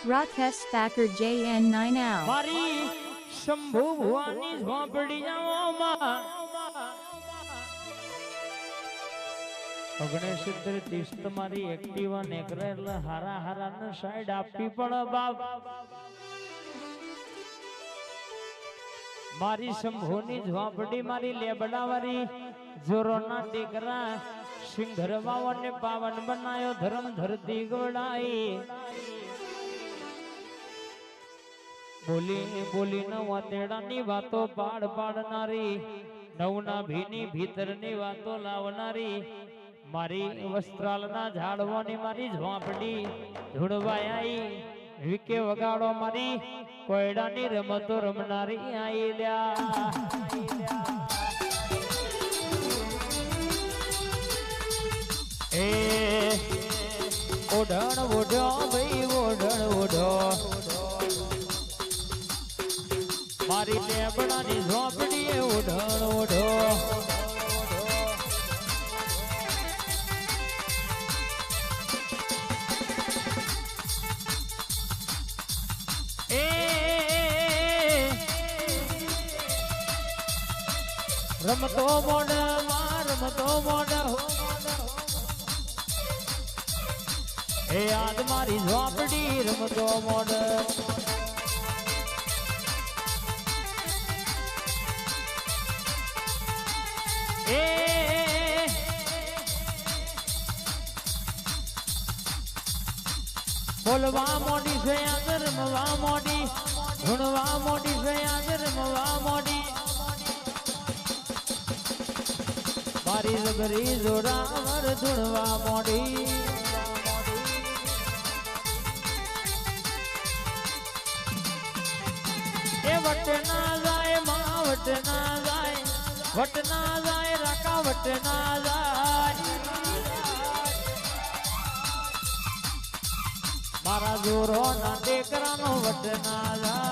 Rakesh Thakur JN9 મારી શંભુ ભુવાની ઝોપડીયાઓમાં 69 તમારી Activa નેકરે એટલે હારા હારા સાઈડ આપવી પડે બાપ. મારી શંભુની ઝોપડી મારી લેબડાવાળી જોરોના દીકરા સિંઘર વાવને પાવન બનાયો ધર્મ ધરતી ગવડાઈ. બોલી બોલીને વાતેડાની વાતો પાડ પાડનારી નવના ભીની ભીતરની વાતો લાવનારી મારી વસ્ત્રાલના ઝાડવાની મારી ઝોપડી ધૂળવાઈ વિકે વગાડો મારી કોયડાની રમતો રમનારી આઈ લ્યા. એ ઓઢણ ઓઢો ભાઈ ઓઢણ ઓઢો મારી લેબડાની ઝોપડીએ ઓઢણ ઓઢો. એ રમતો મોડ રમતો મોડ એ આજ મારી ઝોપડી રમતો મોડ. એ બોલવા મોડી છે આજ રમવા મોડી ધૂણવા મોડી છે આજ રમવા મોડી મારી રબરી જોડાવર ધૂણવા મોડી. એ વટ ના જાય માં વટ ના જાય વટ ના જાય રાકા વટ ના જાય મારા જોરો ના ટેકરાનો વટ ના જાય.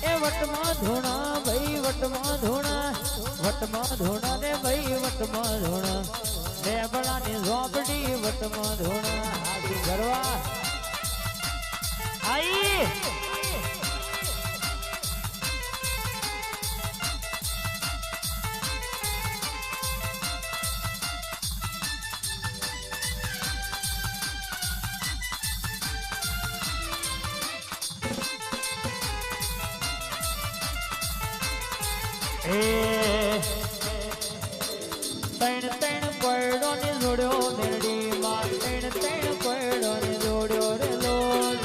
એ વટમાં ધૂણા ભાઈ વટમાં ધૂણા રે ભાઈ વટમાં ધૂણા લેબડાની ઝોપડી વટમાં ધૂણા હાથી કરવા આઈ. તૈણ તૈણ પડો ને જોડ્યો મેરડી માં તૈણ તૈણ પડો ને જોડ્યો રે લોડ.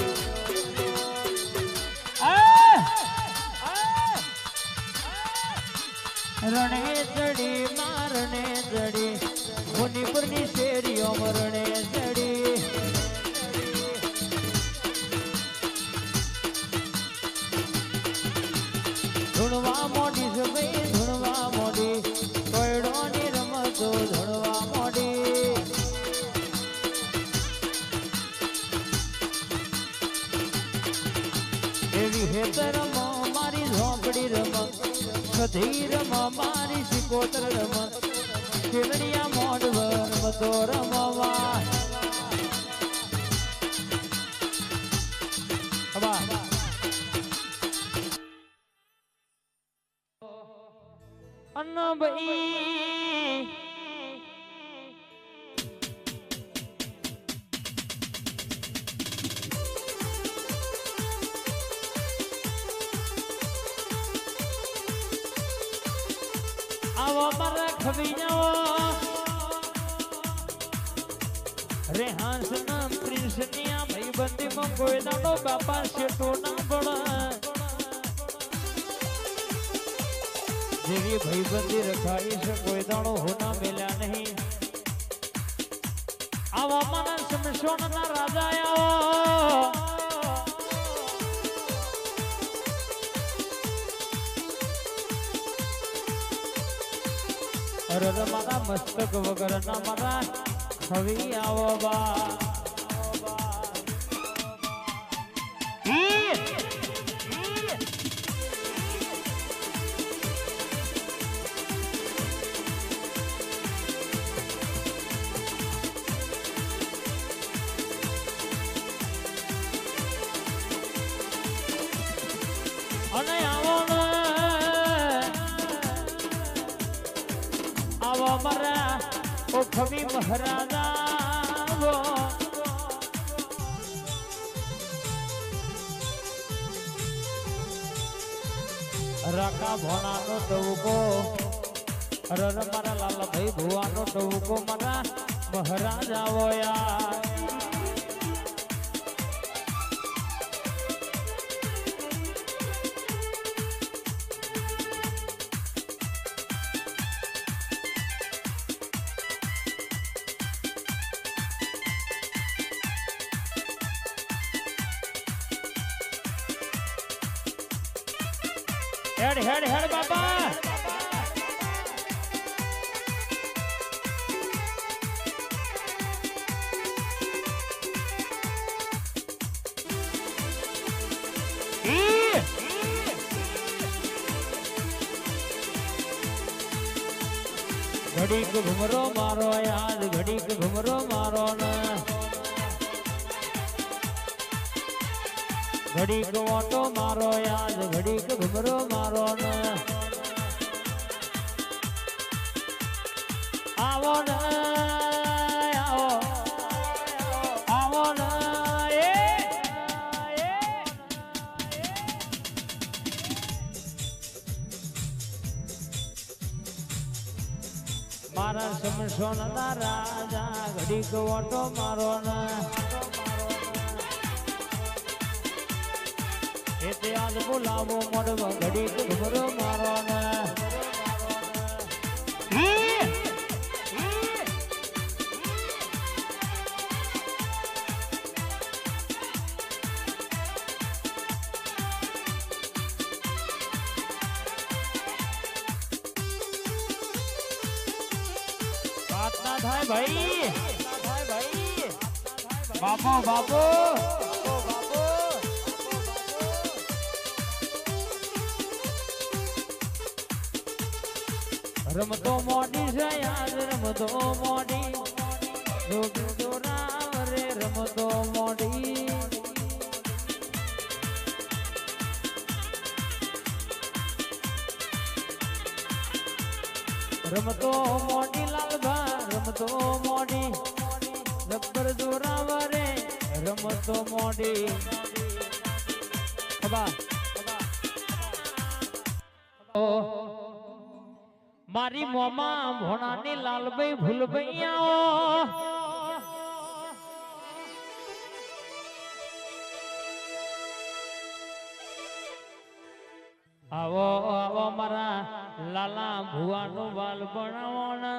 રણે ચડી મારણે ચડી મુનિપુરની શેરીઓ રણે ચડી ધૂણવા મોડી છે ભાઈ ધૂણવા મોડી કોયડોની રમતો ધૂણવા મોડી. એવી હેત રમ મારી ઝોપડી રમ સધી રમ મારી સિકોતર રમ કેલડિયા મોડવ રમતો રમવા. ભાઈ આવો મારા ખવી જાઓ રે હાંસ ના પ્રિન્સ ની આ ભાઈ બંદી માં કોઈ દાડો બાપા શેઠો ના પડે. જેવી ભાઈબંધી રખાઈ છે કોઈ દાડો હોના મેલ્યા નહીં. આવા માના સમસોન ના રાજા આવો અરે મારા મસ્તક વગર ના મારા ખવી આવો બા. ઓ કવિ મહારાજા રાકા ભોણાનો ટવકો રર મારા લાલા ભાઈ ભુવાનો ટવકો મારા મહારાજા વોયા હેડ હેડ હેડ બાબા ઘડીક ઘુમરો મારો યાદ ઘડીક ઘુમરો મારો ને ઘડીક ઓટો મારો યાદ ઘડીક ઘુમરો મારો ને આવો ને આવો આવો ને મારા સમસોના રાજા ઘડીક ઓટો મારો ને એતે આજ બોલાવો મળવા ઘડીક ઘુમરો મારો ને વાત ના થાય ભાઈ બાપો બાપો રમતો મોડી છે યાદ રમતો મોડી ગોવિંદો રામ રે રમતો મોડી રમતો મોડી લાલભા રમતો મોડી જબ્બર જોરાવ રે રમતો મોડી ખબા મારી મોમા ભોણાની લાલભાઈ ભૂલભૈયા આવો આવો મારા લાલા ભુવાનો વાલ બનાવો ને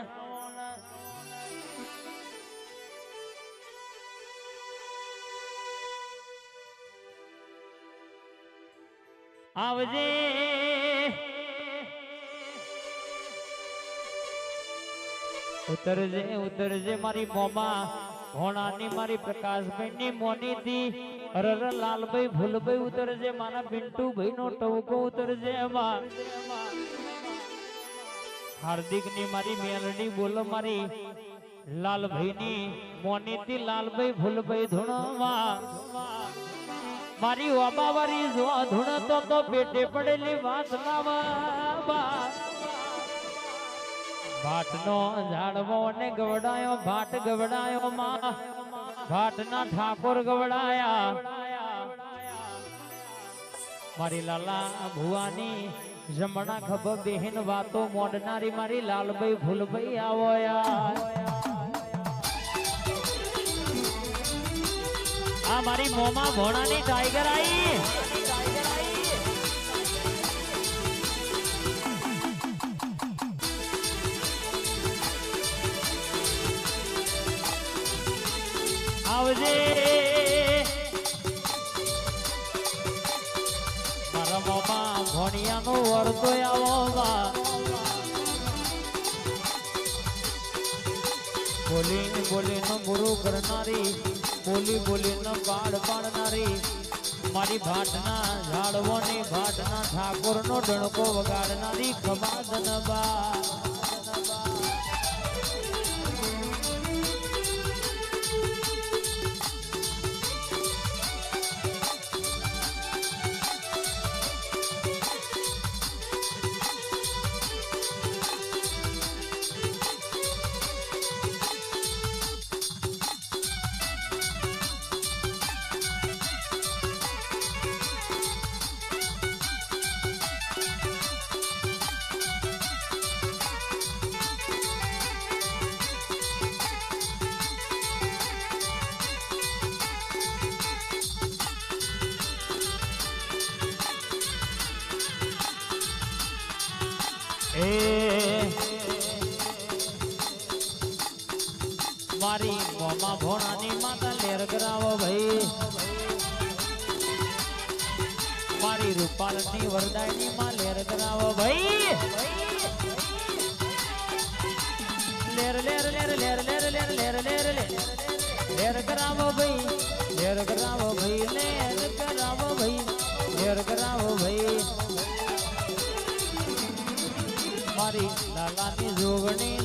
આવજે ઉતરજે મારી મોમા ભોણાની મારી પ્રકાશભાઈ ની મોની થી અરર લાલભાઈ ભૂલભાઈ ઉતરજે મારા પિન્ટુ ભાઈ નો ટવકો ઉતરજે એમાં હાર્દિક ની મારી મેલડી બોલો મારી લાલભાઈ ની મોની થી લાલભાઈ ભૂલભાઈ ધૂણવા મારી ઓબાવારી જો ધૂણતો તો પેટે પડેલી વાત લાવા ભાટનો ઝાડવો ને ગવડાયો ભાટ ગવડાયો માં ભાટના ઠાકોર ગવડાયા મારી લાલા ભુવાની જમણા ખબ બેહીન વાતો મોડનારી મારી લાલભાઈ ભૂલભાઈ આવો યાર આ મારી મોમાં ભોણાની ટાઈગર આઈ આવજે મારા મોમાં ભોણિયાનો વરતો આવો બોલીને ગુરુ કરનારી બોલીને બાળ પાડનારી મારી ભાટના ઝાડવોની ભાટના ઠાકોરનો ડણકો વગાડનારી ખમાદન બા એ મારી મોમા ભોણાની માતા લેર કરાવો ભાઈ મારી રૂપાલની વરદાયની માં લેર કરાવો ભાઈ લેર લેર લેર લેર લેર લેર લેર લેર લેર કરાવો ભાઈ લેર કરાવો ભાઈ લેર કરાવો ભાઈ લેર કરાવો ભાઈ મારી લાલાની જોગણી